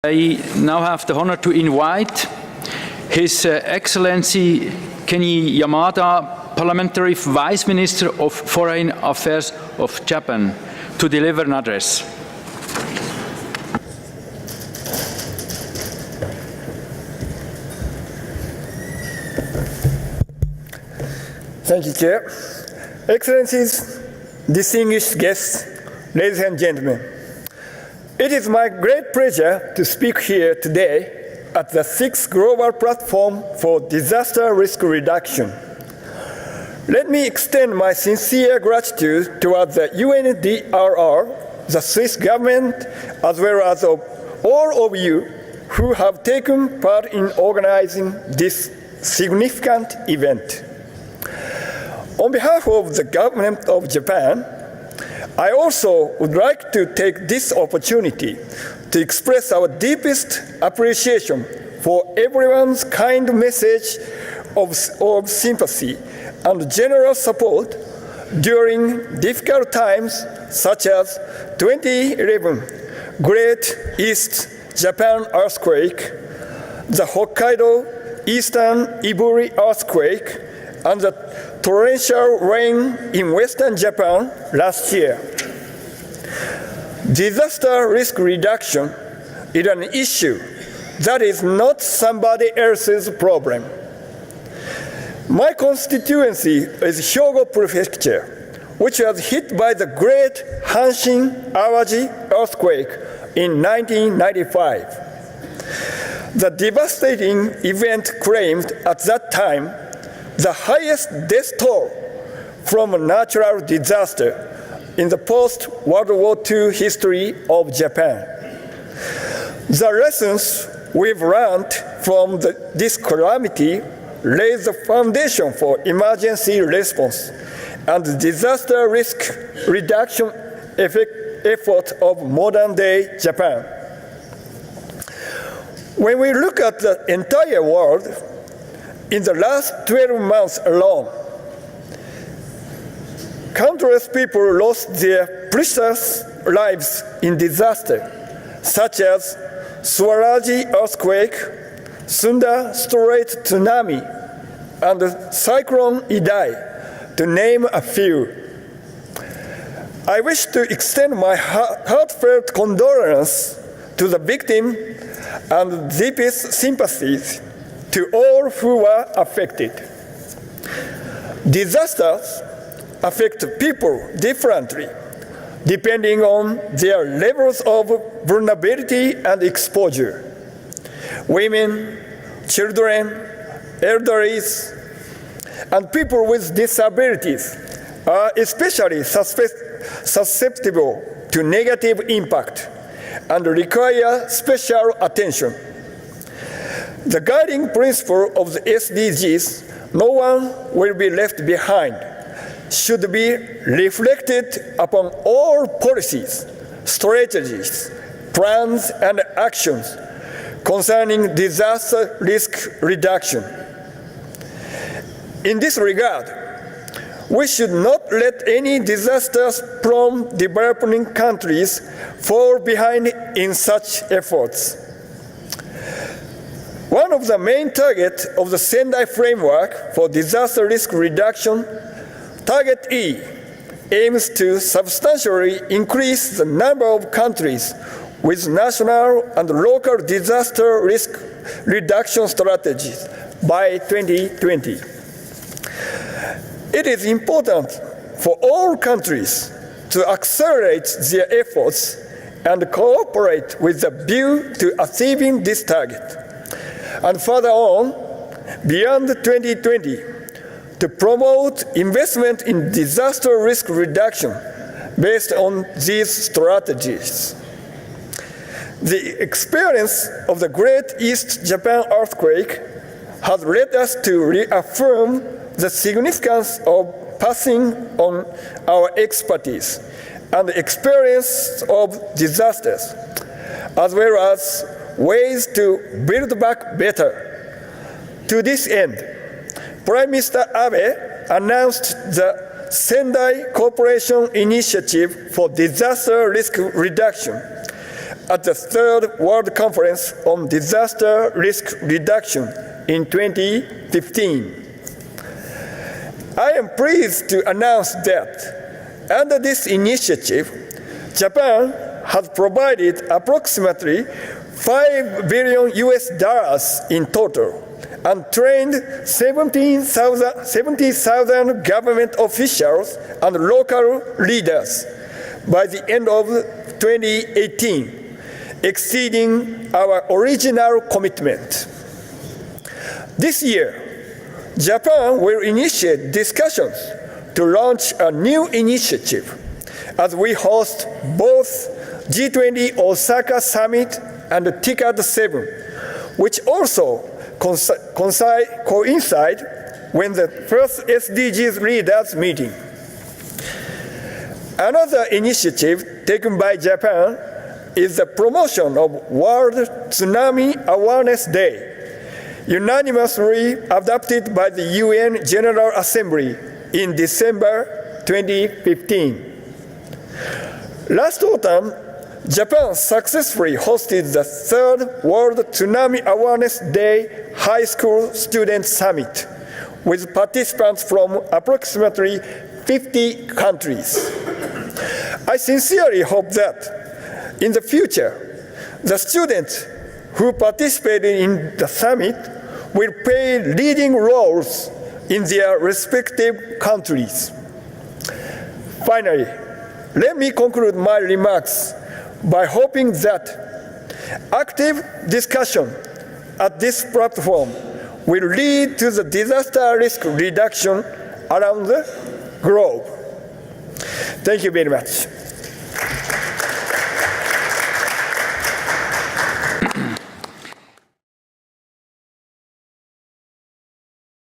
I now have the honor to invite His Excellency Kenji Yamada, Parliamentary Vice Minister of Foreign Affairs of Japan, to deliver an address. Thank you, Chair. Excellencies, distinguished guests, ladies and gentlemen, it is my great pleasure to speak here today at the 6th Global Platform for Disaster Risk Reduction. Let me extend my sincere gratitude towards the UNDRR, the Swiss government, as well as all of you who have taken part in organizing this significant event. On behalf of the government of Japan, I also would like to take this opportunity to express our deepest appreciation for everyone's kind message of sympathy and general support during difficult times such as 2011 Great East Japan earthquake, the Hokkaido Eastern Iburi earthquake, and the torrential rain in Western Japan last year. Disaster risk reduction is an issue that is not somebody else's problem. My constituency is Hyogo Prefecture, which was hit by the great Hanshin-Awaji earthquake in 1995. The devastating event claimed at that time the highest death toll from a natural disaster in the post-World War II history of Japan. The lessons we've learned from this calamity lay the foundation for emergency response and disaster risk reduction effort of modern-day Japan. When we look at the entire world, in the last 12 months alone, countless people lost their precious lives in disaster, such as Swaraji earthquake, Sunda Strait tsunami, and Cyclone Idai, to name a few. I wish to extend my heartfelt condolence to the victim and deepest sympathies to all who were affected. Disasters affect people differently, depending on their levels of vulnerability and exposure. Women, children, elderlies, and people with disabilities are especially susceptible to negative impact and require special attention. The guiding principle of the SDGs, no one will be left behind, should be reflected upon all policies, strategies, plans, and actions concerning disaster risk reduction. In this regard, we should not let any disasters-prone developing countries fall behind in such efforts. One of the main targets of the Sendai Framework for Disaster Risk Reduction, Target E, aims to substantially increase the number of countries with national and local disaster risk reduction strategies by 2020. It is important for all countries to accelerate their efforts and cooperate with a view to achieving this target. And further on, beyond 2020, to promote investment in disaster risk reduction based on these strategies. The experience of the Great East Japan earthquake has led us to reaffirm the significance of passing on our expertise and experience of disasters, as well as ways to build back better. To this end, Prime Minister Abe announced the Sendai Cooperation Initiative for Disaster Risk Reduction at the Third World Conference on Disaster Risk Reduction in 2015. I am pleased to announce that under this initiative, Japan has provided approximately $5 billion in total and trained 70,000 government officials and local leaders by the end of 2018, exceeding our original commitment. This year, Japan will initiate discussions to launch a new initiative as we host both G20 Osaka Summit and TICAD 7, which also coincide with the first SDGs leaders meeting. Another initiative taken by Japan is the promotion of World Tsunami Awareness Day, unanimously adopted by the UN General Assembly in December 2015. Last autumn, Japan successfully hosted the third World Tsunami Awareness Day High School Student Summit with participants from approximately 50 countries. I sincerely hope that in the future, the students who participated in the summit will play leading roles in their respective countries. Finally, let me conclude my remarks by hoping that active discussion at this platform will lead to the disaster risk reduction around the globe. Thank you very much.